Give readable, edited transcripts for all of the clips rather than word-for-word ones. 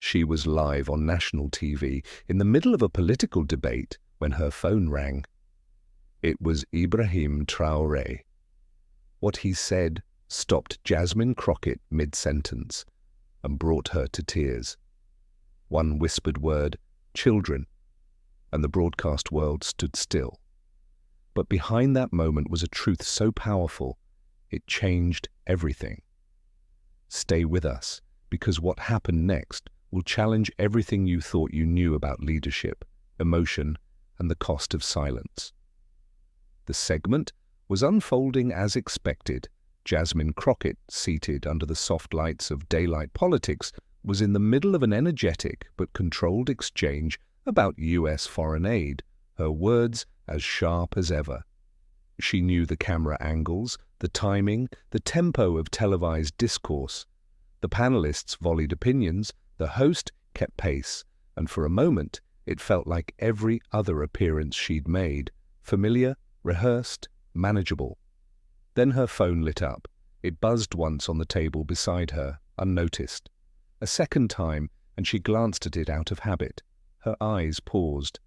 She was live on national TV in the middle of a political debate when her phone rang. It was Ibrahim Traoré. What he said stopped Jasmine Crockett mid-sentence and brought her to tears. One whispered word, "children," and the broadcast world stood still. But behind that moment was a truth so powerful, it changed everything. Stay with us, because what happened next will challenge everything you thought you knew about leadership, emotion, and the cost of silence. The segment was unfolding as expected. Jasmine Crockett, seated under the soft lights of daylight politics, was in the middle of an energetic but controlled exchange about US foreign aid, her words as sharp as ever. She knew the camera angles, the timing, the tempo of televised discourse. The panelists volleyed opinions, the host kept pace, and for a moment it felt like every other appearance she'd made, familiar, rehearsed, manageable. Then her phone lit up. It buzzed once on the table beside her, unnoticed. A second time, and she glanced at it out of habit. Her eyes paused.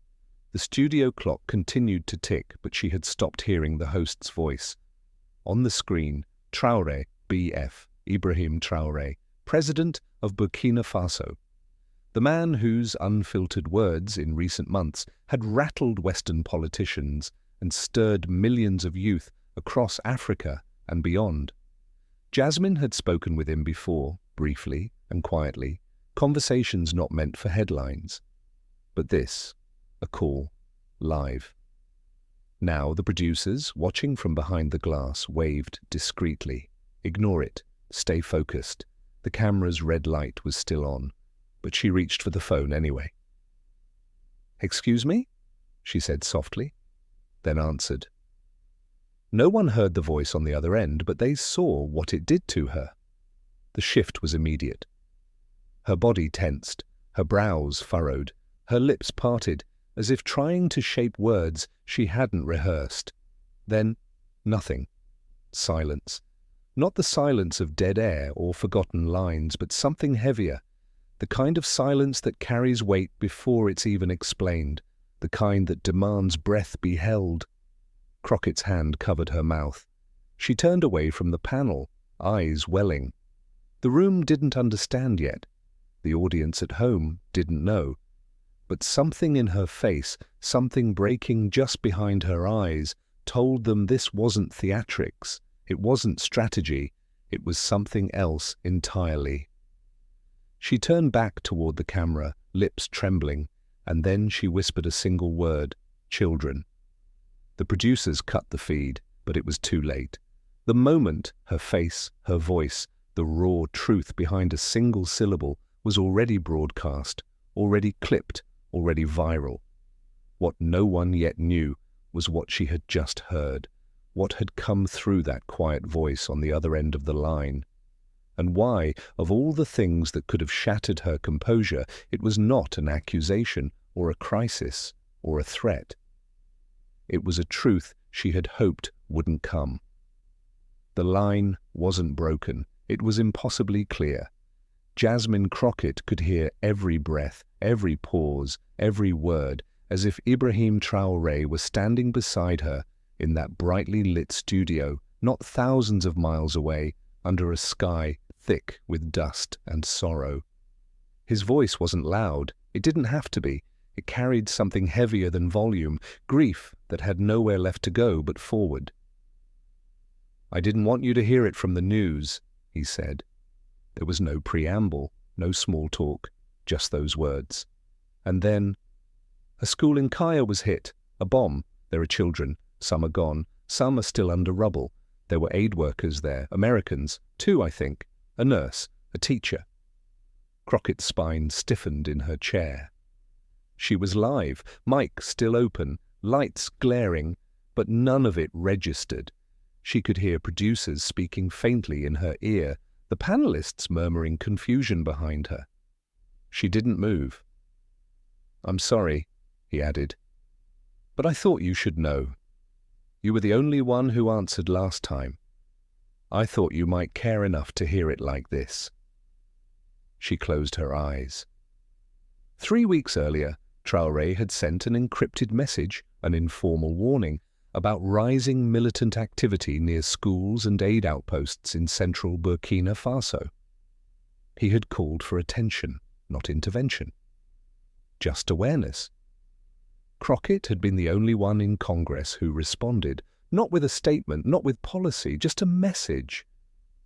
The studio clock continued to tick, but she had stopped hearing the host's voice. On the screen, Traoré, BF, Ibrahim Traoré, President of Burkina Faso. The man whose unfiltered words in recent months had rattled Western politicians and stirred millions of youth across Africa and beyond. Jasmine had spoken with him before, briefly and quietly, conversations not meant for headlines. But this, a call, live. Now the producers, watching from behind the glass, waved discreetly. Ignore it. Stay focused. The camera's red light was still on, but she reached for the phone anyway. "Excuse me?" she said softly, then answered. No one heard the voice on the other end, but they saw what it did to her. The shift was immediate. Her body tensed, her brows furrowed, her lips parted, as if trying to shape words she hadn't rehearsed. Then, nothing. Silence. Not the silence of dead air or forgotten lines, but something heavier. The kind of silence that carries weight before it's even explained. The kind that demands breath be held. Crockett's hand covered her mouth. She turned away from the panel, eyes welling. The room didn't understand yet. The audience at home didn't know. But something in her face, something breaking just behind her eyes, told them this wasn't theatrics. It wasn't strategy. It was something else entirely. She turned back toward the camera, lips trembling, and then she whispered a single word, "children." The producers cut the feed, but it was too late. The moment, her face, her voice, the raw truth behind a single syllable was already broadcast, already clipped, already viral. What no one yet knew was what she had just heard, what had come through that quiet voice on the other end of the line, and why, of all the things that could have shattered her composure, it was not an accusation or a crisis or a threat. It was a truth she had hoped wouldn't come. The line wasn't broken. It was impossibly clear. Jasmine Crockett could hear every breath, every pause, every word, as if Ibrahim Traoré was standing beside her in that brightly lit studio, not thousands of miles away, under a sky thick with dust and sorrow. His voice wasn't loud. It didn't have to be. It carried something heavier than volume, grief that had nowhere left to go but forward. "I didn't want you to hear it from the news," he said. There was no preamble, no small talk, just those words. And then, "A school in Kaya was hit. A bomb. There are children. Some are gone. Some are still under rubble. There were aid workers there, Americans, 2, I think. A nurse, a teacher." Crockett's spine stiffened in her chair. She was live, mic still open, lights glaring, but none of it registered. She could hear producers speaking faintly in her ear, the panelists murmuring confusion behind her. She didn't move. "I'm sorry," he added, "but I thought you should know. You were the only one who answered last time. I thought you might care enough to hear it like this." She closed her eyes. 3 weeks earlier, Traoré had sent an encrypted message, an informal warning, about rising militant activity near schools and aid outposts in central Burkina Faso. He had called for attention, not intervention. Just awareness. Crockett had been the only one in Congress who responded, not with a statement, not with policy, just a message.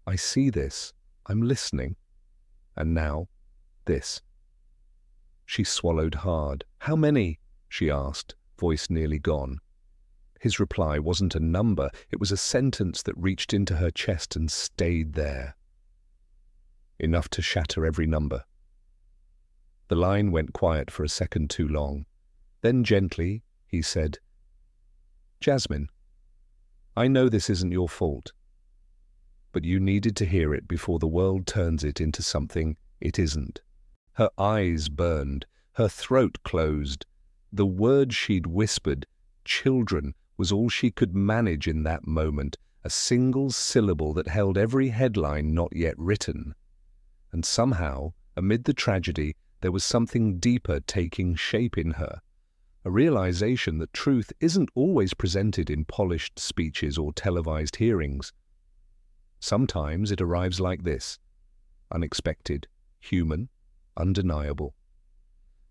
I see this. I'm listening. And now, this. She swallowed hard. How many? She asked, voice nearly gone. His reply wasn't a number, it was a sentence that reached into her chest and stayed there. Enough to shatter every number. The line went quiet for a second too long. Then gently, he said, "Jasmine, I know this isn't your fault, but you needed to hear it before the world turns it into something it isn't." Her eyes burned, her throat closed. The word she'd whispered, children, was all she could manage in that moment, a single syllable that held every headline not yet written. And somehow, amid the tragedy, there was something deeper taking shape in her, a realization that truth isn't always presented in polished speeches or televised hearings. Sometimes it arrives like this, unexpected, human, undeniable.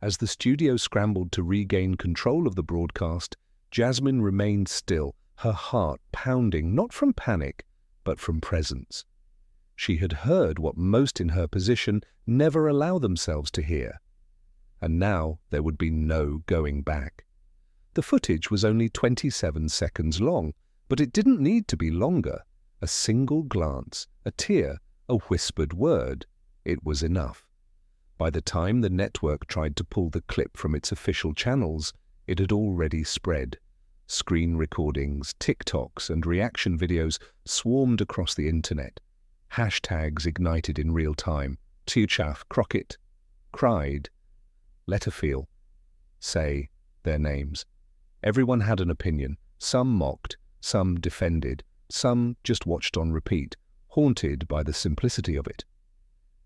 As the studio scrambled to regain control of the broadcast, Jasmine remained still, her heart pounding not from panic, but from presence. She had heard what most in her position never allow themselves to hear. And now there would be no going back. The footage was only 27 seconds long, but it didn't need to be longer. A single glance, a tear, a whispered word. It was enough. By the time the network tried to pull the clip from its official channels, it had already spread. Screen recordings, TikToks, and reaction videos swarmed across the internet. Hashtags ignited in real time. Tchaf, Crockett, cried, let her feel, say their names. Everyone had an opinion. Some mocked, some defended, some just watched on repeat, haunted by the simplicity of it.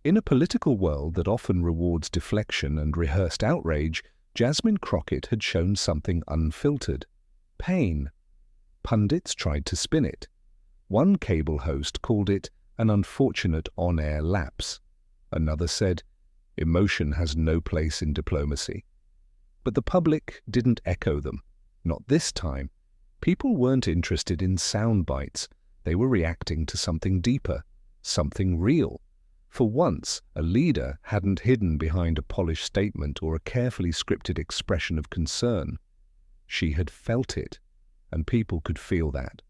In a political world that often rewards deflection and rehearsed outrage, Jasmine Crockett had shown something unfiltered. Pain. Pundits tried to spin it. One cable host called it an unfortunate on-air lapse. Another said, emotion has no place in diplomacy. But the public didn't echo them. Not this time. People weren't interested in sound bites. They were reacting to something deeper, something real. For once, a leader hadn't hidden behind a polished statement or a carefully scripted expression of concern. She had felt it, and people could feel that.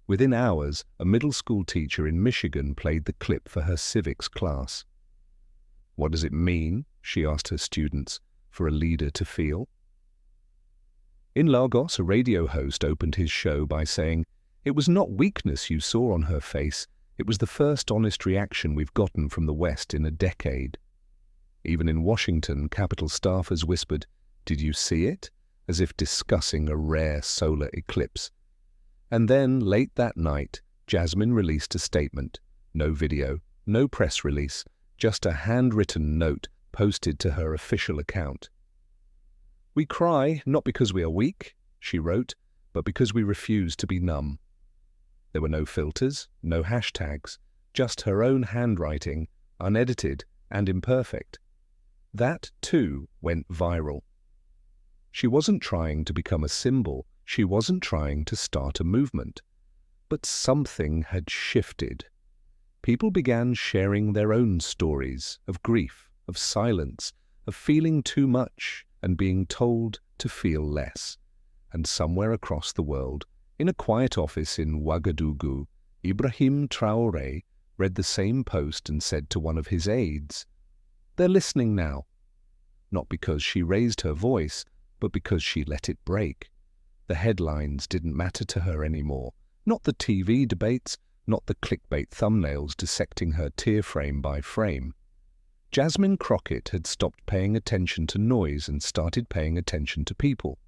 Within hours, a middle school teacher in Michigan played the clip for her civics class. What does it mean, she asked her students, for a leader to feel? In Lagos, a radio host opened his show by saying, "It was not weakness you saw on her face. It was the first honest reaction we've gotten from the West in a decade." Even in Washington, Capitol staffers whispered, "Did you see it?" as if discussing a rare solar eclipse. And then, late that night, Jasmine released a statement. No video, no press release, just a handwritten note posted to her official account. "We cry not because we are weak," she wrote, "but because we refuse to be numb." There were no filters, no hashtags, just her own handwriting, unedited and imperfect. That, too, went viral. She wasn't trying to become a symbol, she wasn't trying to start a movement. But something had shifted. People began sharing their own stories of grief, of silence, of feeling too much and being told to feel less. And somewhere across the world, in a quiet office in Ouagadougou, Ibrahim Traoré read the same post and said to one of his aides, "They're listening now." Not because she raised her voice, but because she let it break. The headlines didn't matter to her anymore. Not the TV debates, not the clickbait thumbnails dissecting her tear frame by frame. Jasmine Crockett had stopped paying attention to noise and started paying attention to people.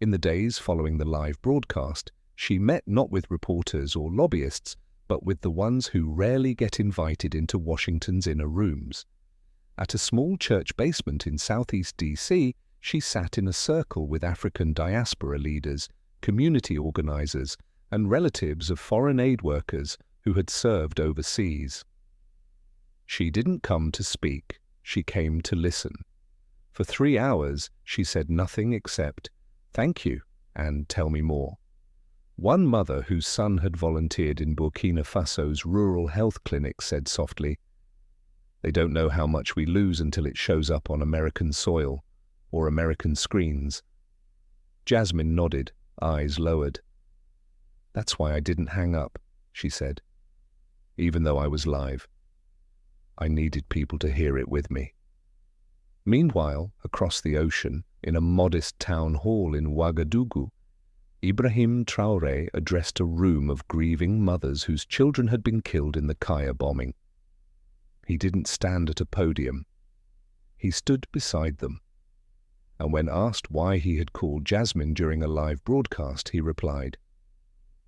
In the days following the live broadcast, she met not with reporters or lobbyists, but with the ones who rarely get invited into Washington's inner rooms. At a small church basement in southeast DC, she sat in a circle with African diaspora leaders, community organizers, and relatives of foreign aid workers who had served overseas. She didn't come to speak, she came to listen. For 3 hours, she said nothing except, "Thank you," and "Tell me more." One mother whose son had volunteered in Burkina Faso's rural health clinic said softly, "They don't know how much we lose until it shows up on American soil or American screens." Jasmine nodded, eyes lowered. "That's why I didn't hang up," she said, "even though I was live. I needed people to hear it with me." Meanwhile, across the ocean, in a modest town hall in Ouagadougou, Ibrahim Traoré addressed a room of grieving mothers whose children had been killed in the Kaya bombing. He didn't stand at a podium. He stood beside them. And when asked why he had called Jasmine during a live broadcast, he replied,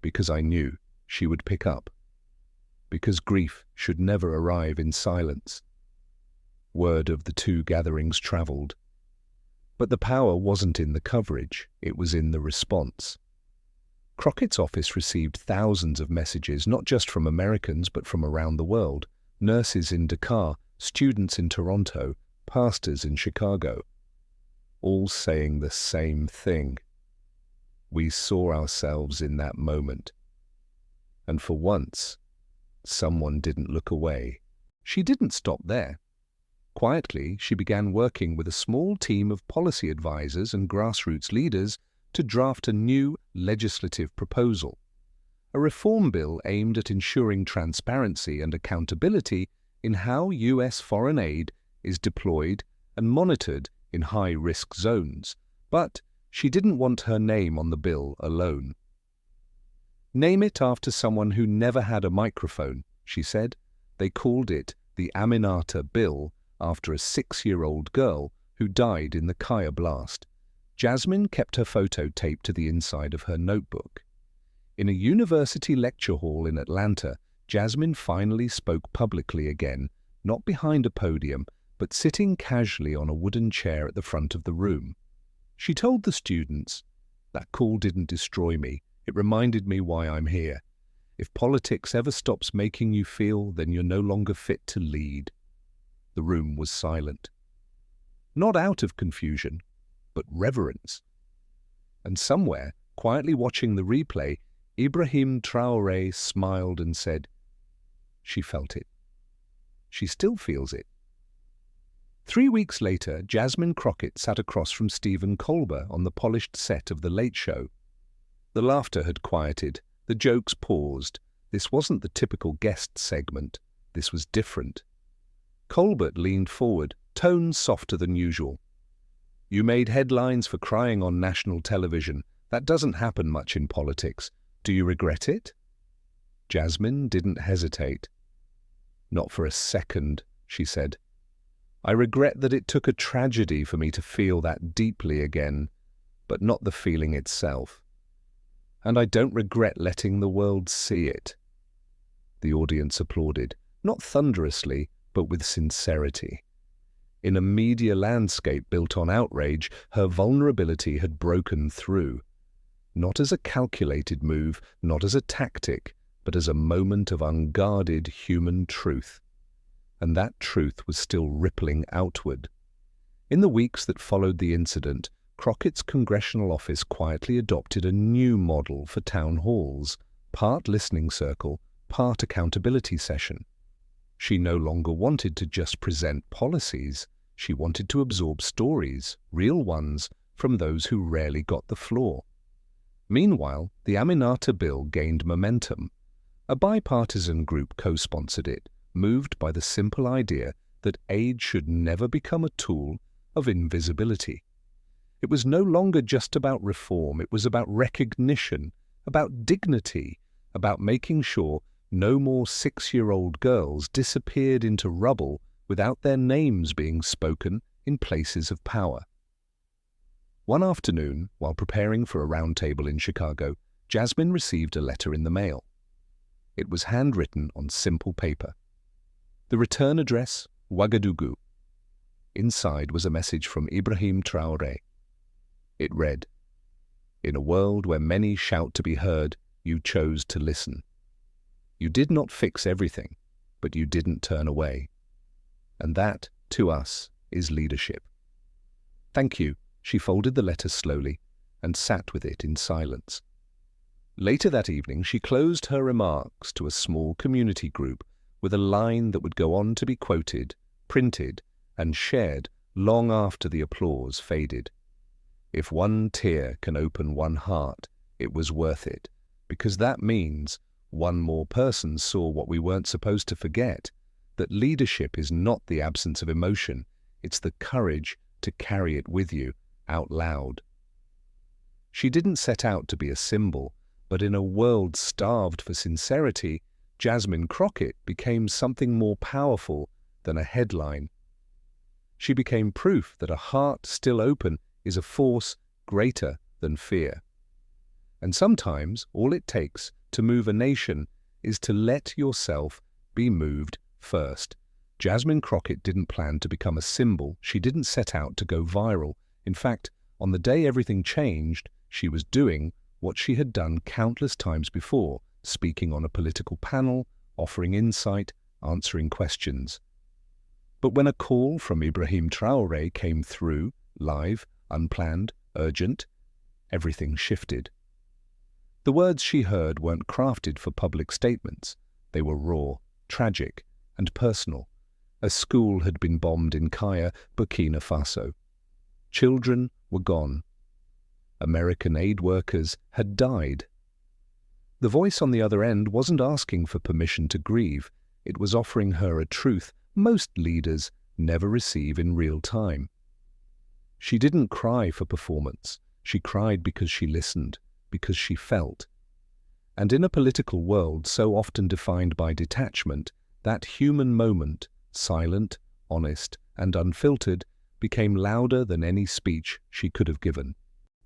"Because I knew she would pick up. Because grief should never arrive in silence." Word of the two gatherings travelled. But the power wasn't in the coverage, it was in the response. Crockett's office received thousands of messages, not just from Americans but from around the world. Nurses in Dakar, students in Toronto, pastors in Chicago, all saying the same thing. We saw ourselves in that moment. And for once, someone didn't look away. She didn't stop there. Quietly, she began working with a small team of policy advisors and grassroots leaders to draft a new legislative proposal, a reform bill aimed at ensuring transparency and accountability in how U.S. foreign aid is deployed and monitored in high-risk zones. But she didn't want her name on the bill alone. "Name it after someone who never had a microphone," she said. They called it the Aminata Bill, after a 6-year-old girl who died in the Kaya blast. Jasmine kept her photo taped to the inside of her notebook. In a university lecture hall in Atlanta, Jasmine finally spoke publicly again, not behind a podium, but sitting casually on a wooden chair at the front of the room. She told the students, "That call didn't destroy me. It reminded me why I'm here. If politics ever stops making you feel, then you're no longer fit to lead." The room was silent. Not out of confusion, but reverence. And somewhere, quietly watching the replay, Ibrahim Traoré smiled and said, "She felt it. She still feels it." 3 weeks later, Jasmine Crockett sat across from Stephen Colbert on the polished set of The Late Show. The laughter had quieted, the jokes paused. This wasn't the typical guest segment. This was different. Colbert leaned forward, tones softer than usual. "You made headlines for crying on national television. That doesn't happen much in politics. Do you regret it?" Jasmine didn't hesitate. "Not for a second," she said. "I regret that it took a tragedy for me to feel that deeply again, but not the feeling itself. And I don't regret letting the world see it." The audience applauded, not thunderously, but with sincerity. In a media landscape built on outrage, her vulnerability had broken through. Not as a calculated move, not as a tactic, but as a moment of unguarded human truth. And that truth was still rippling outward. In the weeks that followed the incident, Crockett's congressional office quietly adopted a new model for town halls, part listening circle, part accountability session. She no longer wanted to just present policies. She wanted to absorb stories, real ones, from those who rarely got the floor. Meanwhile, the Aminata Bill gained momentum. A bipartisan group co-sponsored it, moved by the simple idea that aid should never become a tool of invisibility. It was no longer just about reform, it was about recognition, about dignity, about making sure no more 6-year-old girls disappeared into rubble without their names being spoken in places of power. One afternoon, while preparing for a roundtable in Chicago, Jasmine received a letter in the mail. It was handwritten on simple paper. The return address, Ouagadougou. Inside was a message from Ibrahim Traoré. It read, "In a world where many shout to be heard, you chose to listen. You did not fix everything, but you didn't turn away. And that, to us, is leadership." "Thank you." She folded the letter slowly and sat with it in silence. Later that evening, she closed her remarks to a small community group with a line that would go on to be quoted, printed, and shared long after the applause faded. "If one tear can open one heart, it was worth it, because that means one more person saw what we weren't supposed to forget, that leadership is not the absence of emotion, it's the courage to carry it with you out loud." She didn't set out to be a symbol, but in a world starved for sincerity, Jasmine Crockett became something more powerful than a headline. She became proof that a heart still open is a force greater than fear. And sometimes all it takes to move a nation is to let yourself be moved first. Jasmine Crockett didn't plan to become a symbol. She didn't set out to go viral. In fact, on the day everything changed, she was doing what she had done countless times before, speaking on a political panel, offering insight, answering questions. But when a call from Ibrahim Traoré came through, live, unplanned, urgent, everything shifted. The words she heard weren't crafted for public statements. They were raw, tragic, and personal. A school had been bombed in Kaya, Burkina Faso. Children were gone. American aid workers had died. The voice on the other end wasn't asking for permission to grieve. It was offering her a truth most leaders never receive in real time. She didn't cry for performance. She cried because she listened, because she felt. And in a political world so often defined by detachment, that human moment, silent, honest, and unfiltered, became louder than any speech she could have given.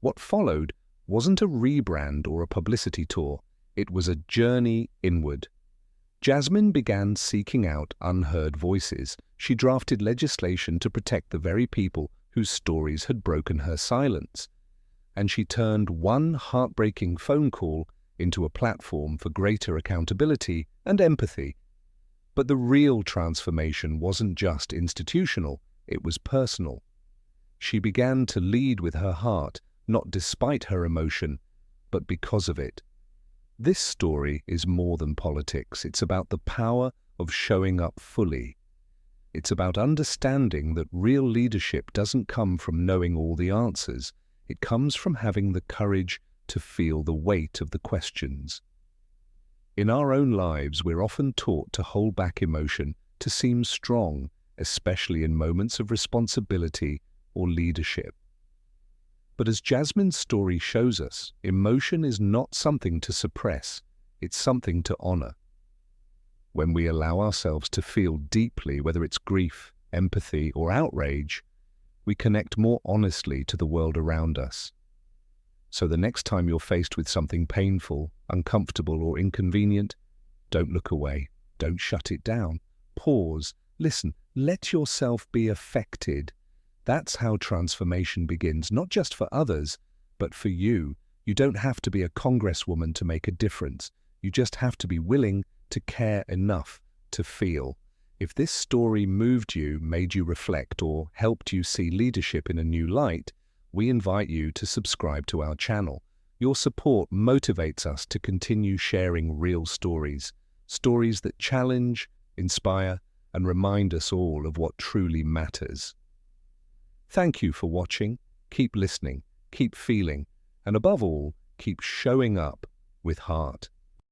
What followed wasn't a rebrand or a publicity tour. It was a journey inward. Jasmine began seeking out unheard voices. She drafted legislation to protect the very people whose stories had broken her silence. And she turned one heartbreaking phone call into a platform for greater accountability and empathy. But the real transformation wasn't just institutional, it was personal. She began to lead with her heart, not despite her emotion, but because of it. This story is more than politics. It's about the power of showing up fully. It's about understanding that real leadership doesn't come from knowing all the answers. It comes from having the courage to feel the weight of the questions. In our own lives, we're often taught to hold back emotion, to seem strong, especially in moments of responsibility or leadership. But as Jasmine's story shows us, emotion is not something to suppress, it's something to honor. When we allow ourselves to feel deeply, whether it's grief, empathy, or outrage, we connect more honestly to the world around us. So the next time you're faced with something painful, uncomfortable, or inconvenient, don't look away, don't shut it down. Pause, listen, let yourself be affected. That's how transformation begins, not just for others, but for you. You don't have to be a congresswoman to make a difference. You just have to be willing to care enough to feel. If this story moved you, made you reflect, or helped you see leadership in a new light, we invite you to subscribe to our channel. Your support motivates us to continue sharing real stories, stories that challenge, inspire, and remind us all of what truly matters. Thank you for watching. Keep listening, keep feeling, and above all, keep showing up with heart.